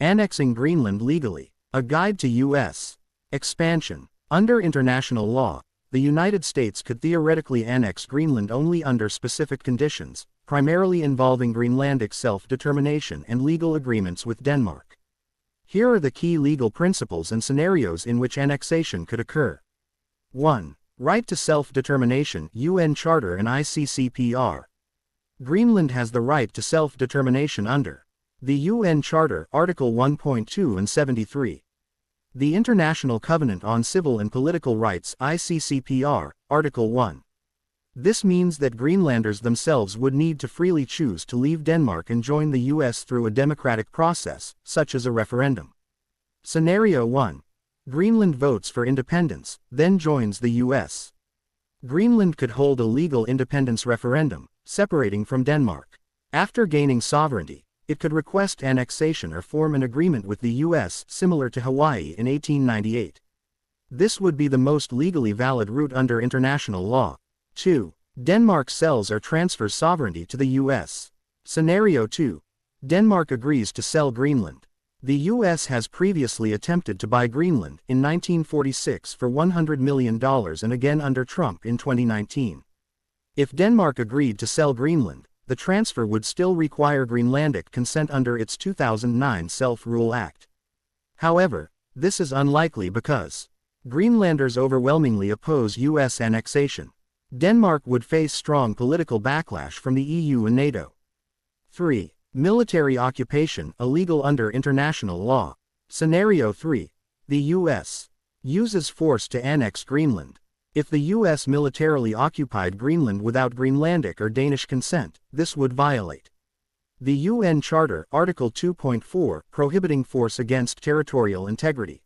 Annexing Greenland legally. A guide to U.S. expansion. Under international law, the United States could theoretically annex Greenland only under specific conditions, primarily involving Greenlandic self-determination and legal agreements with Denmark. Here are the key legal principles and scenarios in which annexation could occur. 1. Right to self-determination, UN Charter and ICCPR. Greenland has the right to self-determination under the UN Charter, Article 1.2 and 73. The International Covenant on Civil and Political Rights, ICCPR, Article 1. This means that Greenlanders themselves would need to freely choose to leave Denmark and join the US through a democratic process, such as a referendum. Scenario 1. Greenland votes for independence, then joins the US. Greenland could hold a legal independence referendum, separating from Denmark. After gaining sovereignty, it could request annexation or form an agreement with the US similar to Hawaii in 1898. This would be the most legally valid route under international law. 2. Denmark sells or transfers sovereignty to the US. Scenario 2. Denmark agrees to sell Greenland. The US has previously attempted to buy Greenland in 1946 for $100 million and again under Trump in 2019. If Denmark agreed to sell Greenland, the transfer would still require Greenlandic consent under its 2009 Self-Rule Act. However, this is unlikely because Greenlanders overwhelmingly oppose US annexation. Denmark would face strong political backlash from the EU and NATO. 3. Military occupation, illegal under international law. Scenario 3. The US uses force to annex Greenland. If the US militarily occupied Greenland without Greenlandic or Danish consent, this would violate the UN Charter, Article 2.4, prohibiting force against territorial integrity.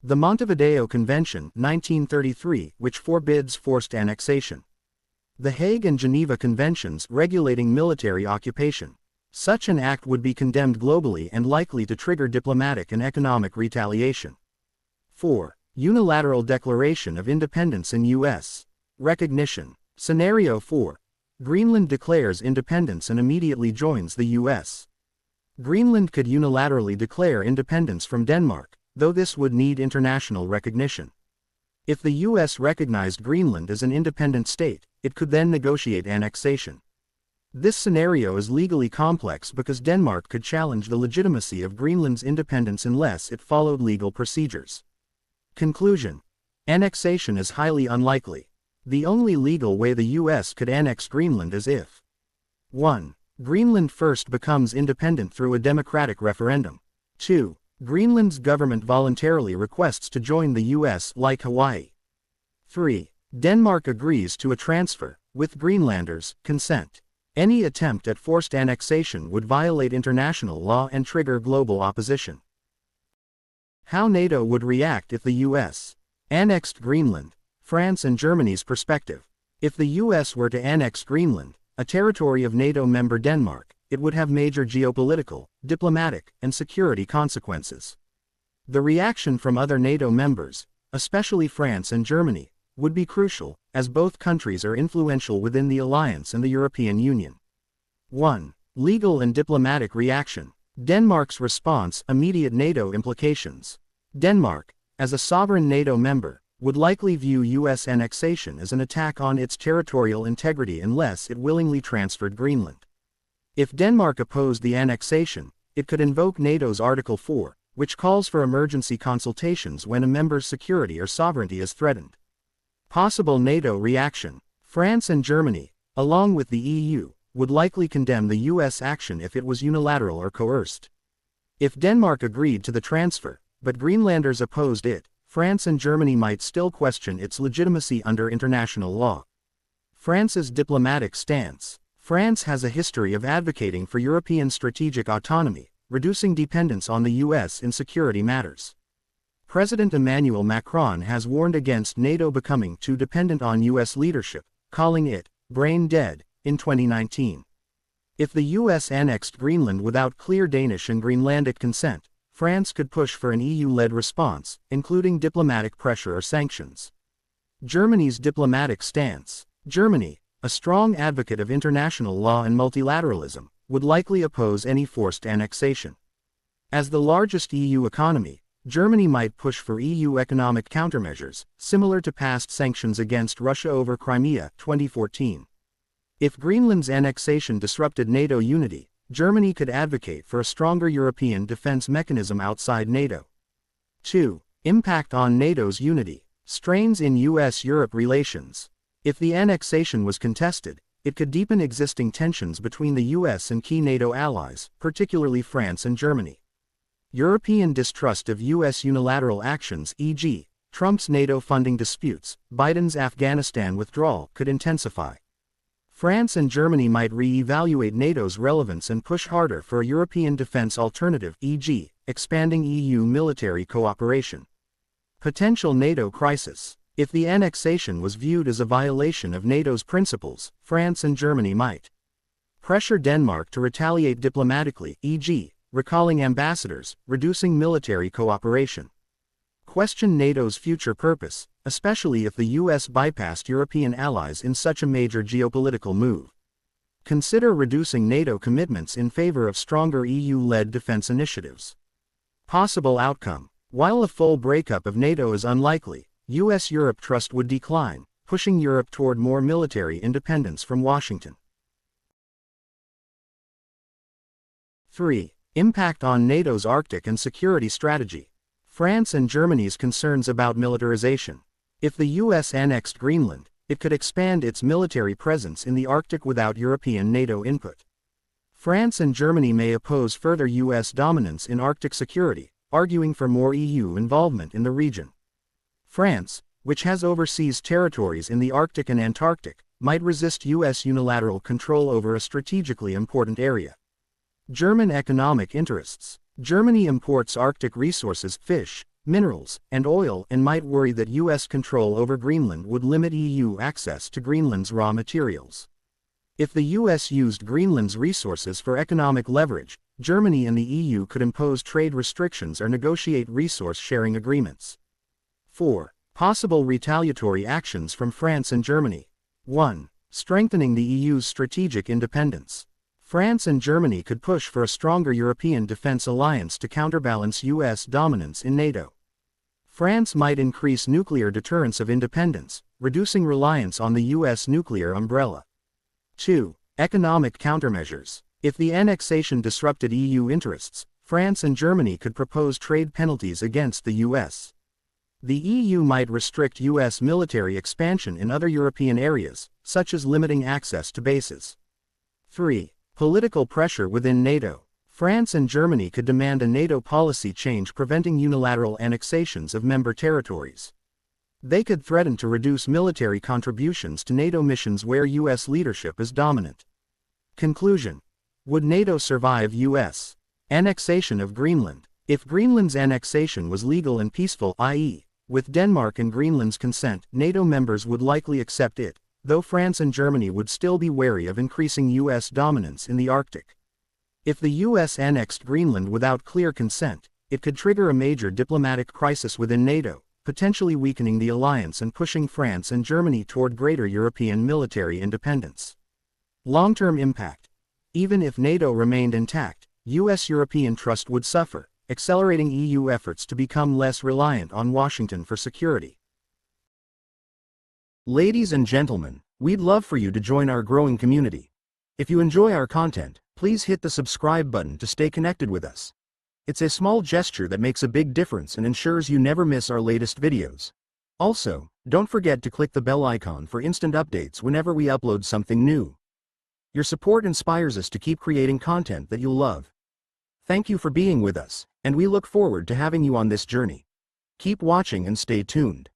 The Montevideo Convention, 1933, which forbids forced annexation. The Hague and Geneva Conventions regulating military occupation. Such an act would be condemned globally and likely to trigger diplomatic and economic retaliation. 4. Unilateral declaration of independence in U.S. recognition. Scenario 4. Greenland declares independence and immediately joins the U.S. Greenland could unilaterally declare independence from Denmark, though this would need international recognition. If the U.S. recognized Greenland as an independent state, it could then negotiate annexation. This scenario is legally complex because Denmark could challenge the legitimacy of Greenland's independence unless it followed legal procedures. Conclusion. Annexation is highly unlikely. The only legal way the U.S. could annex Greenland is if 1. Greenland first becomes independent through a democratic referendum. 2. Greenland's government voluntarily requests to join the U.S. like Hawaii. 3. Denmark agrees to a transfer, with Greenlanders' consent. Any attempt at forced annexation would violate international law and trigger global opposition. How NATO would react if the U.S. annexed Greenland. France and Germany's perspective. If the U.S. were to annex Greenland, a territory of NATO member Denmark, it would have major geopolitical, diplomatic, and security consequences. The reaction from other NATO members, especially France and Germany, would be crucial, as both countries are influential within the alliance and the European Union. 1. Legal and diplomatic reaction. Denmark's response, immediate NATO implications. Denmark, as a sovereign NATO member, would likely view U.S. annexation as an attack on its territorial integrity unless it willingly transferred Greenland. If Denmark opposed the annexation, it could invoke NATO's Article 4, which calls for emergency consultations when a member's security or sovereignty is threatened. Possible NATO reaction. France and Germany, along with the EU, would likely condemn the U.S. action if it was unilateral or coerced. If Denmark agreed to the transfer, but Greenlanders opposed it, France and Germany might still question its legitimacy under international law. France's diplomatic stance. France has a history of advocating for European strategic autonomy, reducing dependence on the U.S. in security matters. President Emmanuel Macron has warned against NATO becoming too dependent on U.S. leadership, calling it brain dead, in 2019. If the U.S. annexed Greenland without clear Danish and Greenlandic consent, France could push for an EU-led response, including diplomatic pressure or sanctions. Germany's diplomatic stance. Germany, a strong advocate of international law and multilateralism, would likely oppose any forced annexation. As the largest EU economy, Germany might push for EU economic countermeasures, similar to past sanctions against Russia over Crimea, 2014. If Greenland's annexation disrupted NATO unity, Germany could advocate for a stronger European defense mechanism outside NATO. 2. Impact on NATO's unity. Strains in US-Europe relations. If the annexation was contested, it could deepen existing tensions between the US and key NATO allies, particularly France and Germany. European distrust of US unilateral actions, e.g., Trump's NATO funding disputes, Biden's Afghanistan withdrawal, could intensify. France and Germany might re-evaluate NATO's relevance and push harder for a European defense alternative, e.g., expanding EU military cooperation. Potential NATO crisis. If the annexation was viewed as a violation of NATO's principles, France and Germany might pressure Denmark to retaliate diplomatically, e.g., recalling ambassadors, reducing military cooperation. Question NATO's future purpose, especially if the US bypassed European allies in such a major geopolitical move. Consider reducing NATO commitments in favor of stronger EU-led defense initiatives. Possible outcome. While a full breakup of NATO is unlikely, US-Europe trust would decline, pushing Europe toward more military independence from Washington. 3. Impact on NATO's Arctic and security strategy. France and Germany's concerns about militarization. If the US annexed Greenland, it could expand its military presence in the Arctic without European NATO input. France and Germany may oppose further US dominance in Arctic security, arguing for more EU involvement in the region. France, which has overseas territories in the Arctic and Antarctic, might resist US unilateral control over a strategically important area. German economic interests. Germany imports Arctic resources, fish, minerals, and oil, and might worry that US control over Greenland would limit EU access to Greenland's raw materials. If the US used Greenland's resources for economic leverage, Germany and the EU could impose trade restrictions or negotiate resource-sharing agreements. 4. Possible retaliatory actions from France and Germany. 1. Strengthening the EU's strategic independence. France and Germany could push for a stronger European defense alliance to counterbalance US dominance in NATO. France might increase nuclear deterrence of independence, reducing reliance on the US nuclear umbrella. 2. Economic countermeasures. If the annexation disrupted EU interests, France and Germany could propose trade penalties against the US. The EU might restrict US military expansion in other European areas, such as limiting access to bases. 3. Political pressure within NATO. France and Germany could demand a NATO policy change preventing unilateral annexations of member territories. They could threaten to reduce military contributions to NATO missions where US leadership is dominant. Conclusion. Would NATO survive US annexation of Greenland? If Greenland's annexation was legal and peaceful, i.e., with Denmark and Greenland's consent, NATO members would likely accept it, though France and Germany would still be wary of increasing US dominance in the Arctic. If the US annexed Greenland without clear consent, it could trigger a major diplomatic crisis within NATO, potentially weakening the alliance and pushing France and Germany toward greater European military independence. Long-term impact. Even if NATO remained intact, US-European trust would suffer, accelerating EU efforts to become less reliant on Washington for security. Ladies and gentlemen, we'd love for you to join our growing community. If you enjoy our content, please hit the subscribe button to stay connected with us. It's a small gesture that makes a big difference and ensures you never miss our latest videos. Also, don't forget to click the bell icon for instant updates whenever we upload something new. Your support inspires us to keep creating content that you'll love. Thank you for being with us, and we look forward to having you on this journey. Keep watching and stay tuned.